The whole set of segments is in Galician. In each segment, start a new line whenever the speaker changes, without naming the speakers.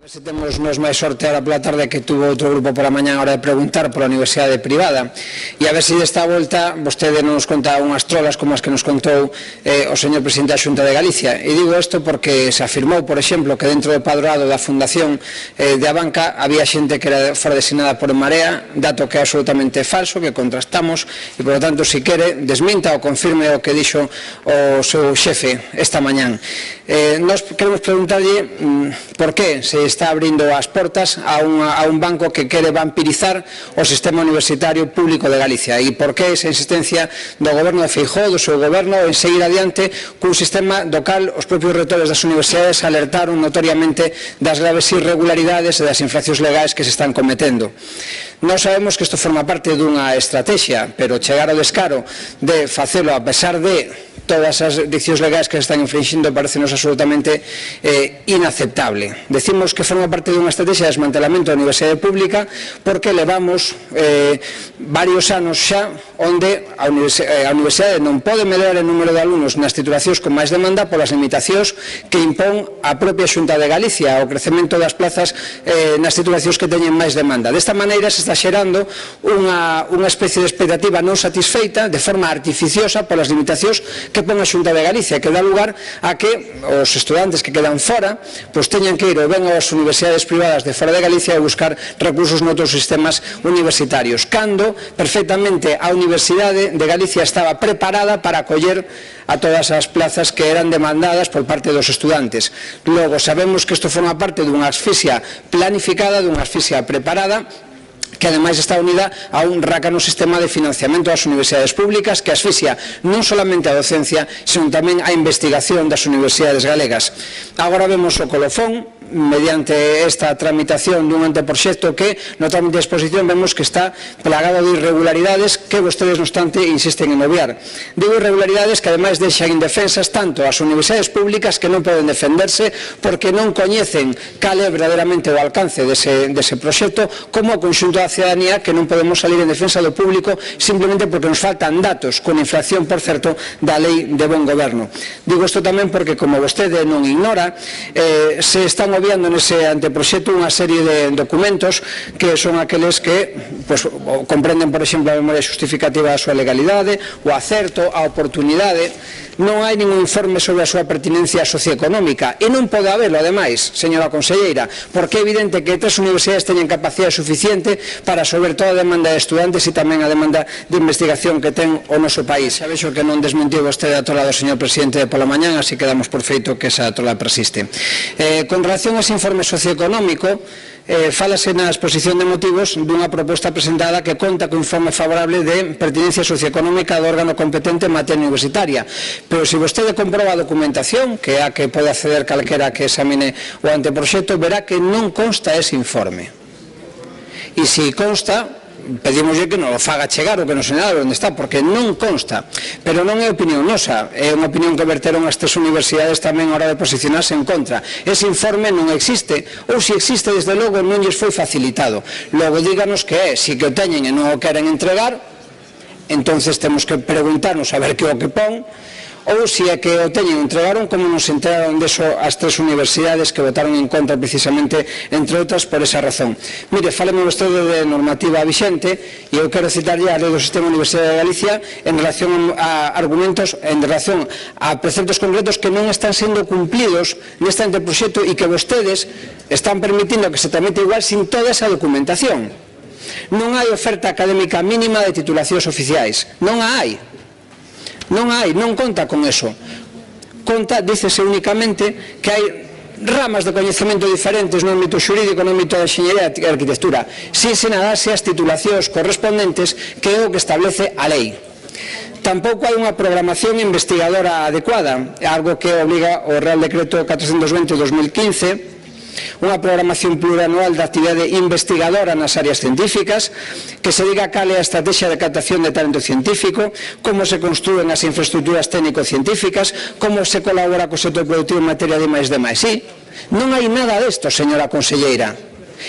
A ver se temos nos máis sorte ahora pola tarde que tuvo outro grupo pola mañá a hora de preguntar pola universidade privada e a ver se desta volta vostede non nos conta unhas trolas como as que nos contou o señor presidente da Xunta de Galicia. E digo isto porque se afirmou, por exemplo, que dentro do padroado da Fundación de Abanca había xente que era fora designada por En Marea, dato que é absolutamente falso, que contrastamos e, por lo tanto, se quere, desminta ou confirme o que dixo o seu xefe esta mañán. Nós queremos preguntarlle por que se está abrindo as portas a un banco que quere vampirizar o sistema universitario público de Galicia e por que esa insistencia do goberno de Feijóo, do seu goberno, en seguir adiante cun sistema do cal os propios rectores das universidades alertaron notoriamente das graves irregularidades e das infraccións legais que se están cometendo. Nós sabemos que isto forma parte dunha estrategia, pero chegar ao descaro de facelo a pesar de todas as diccións legais que se están infringindo parecenos absolutamente inaceptable. Decimos que forma parte dunha estrategia de desmantelamento da universidade pública porque levamos varios anos xa onde a universidade non pode medrar o número de alumnos nas titulacións con máis demanda polas limitacións que impón a propia Xunta de Galicia o crecemento das plazas nas titulacións que teñen máis demanda. Desta maneira se está xerando unha especie de expectativa non satisfeita de forma artificiosa polas limitacións que pon a Xunta de Galicia, que dá lugar a que os estudantes que quedan fora pois teñan que ir ou ben ás universidades privadas de fora de Galicia e buscar recursos noutros sistemas universitarios, cando perfectamente a Universidade de Galicia estaba preparada para acoller a todas as plazas que eran demandadas por parte dos estudantes. Logo, sabemos que isto forma parte dunha asfixia planificada, dunha asfixia preparada, que ademais está unida a un rácano sistema de financiamento das universidades públicas que asfixia non solamente a docencia, senón tamén a investigación das universidades galegas. Agora vemos o colofón mediante esta tramitación dun anteproxecto que no trámite de exposición vemos que está plagado de irregularidades que vostedes no obstante insisten en obviar. Digo irregularidades que ademais deixan indefensas tanto as universidades públicas que non poden defenderse porque non coñecen cal é verdadeiramente o alcance dese proxecto como o conxunto da cidadanía que non podemos salir en defensa do público simplemente porque nos faltan datos con infracción, por certo, da lei de bon goberno. Digo isto tamén porque como vostede non ignora se están obviando nese anteproxecto unha serie de documentos que son aqueles que comprenden, por exemplo, a memoria justificativa da súa legalidade, o acerto, a oportunidade. Non hai ningún informe sobre a súa pertinencia socioeconómica e non pode habelo, ademais, señora conselleira, porque é evidente que tres universidades teñen capacidade suficiente para absorber toda a demanda de estudantes e tamén a demanda de investigación que ten o noso país. Xa vexo que non desmentiu vostede a trola do señor presidente pola mañán, así que damos por feito que esa trola persiste. Con relación a ese informe socioeconómico, fálase na exposición de motivos dunha proposta presentada que conta con informe favorable de pertinencia socioeconómica do órgano competente en materia universitaria, pero se vostede comproba a documentación, que é a que pode acceder calquera que examine o anteproxecto, verá que non consta ese informe. E se consta, pedimoslle que non o faga chegar ou que non se nada onde está, porque non consta, pero non é opinión nosa, é unha opinión que verteron as tres universidades tamén a hora de posicionarse en contra. Ese informe non existe, ou se existe, desde logo non lles foi facilitado. Logo díganos que é, se que o teñen e non o queren entregar, entonces temos que preguntarnos a ver que o que pon, ou se é que o teñen entregaron como nos enteraron deso as tres universidades que votaron en contra precisamente, entre outras, por esa razón. Mire, falemos vostede de normativa vixente e eu quero citarlle a lei do sistema Universidade de Galicia en relación a argumentos, en relación a preceptos concretos que non están sendo cumplidos neste anteproxecto e que vostedes están permitindo que se tramite igual sin toda esa documentación. Non hai oferta académica mínima de titulacións oficiais, non a hai. Non hai, non conta con eso. Conta, dícese únicamente que hai ramas de coñecemento diferentes no ámbito xurídico, no ámbito da enxeñería e arquitectura, sin señalarse as titulacións correspondentes que é o que establece a lei. Tampouco hai unha programación investigadora adecuada, algo que obliga o Real Decreto 420/2015, unha programación plurianual de actividade investigadora nas áreas científicas, que se diga cal é a estrategia de captación de talento científico, como se construen as infraestructuras técnico-científicas, como se colabora co sector productivo en materia de máis. Sí, non hai nada desto, señora conselleira.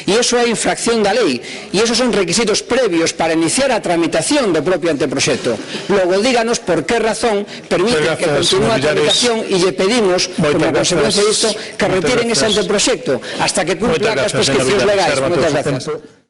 E iso é infracción da lei. E esos son requisitos previos para iniciar a tramitación do propio anteproxecto. Logo, díganos por que razón permite que continúe a tramitación e lle pedimos, como consecuencia disto, que retiren ese anteproxecto hasta que cumpla as prescripcións legais. Moitas gracias.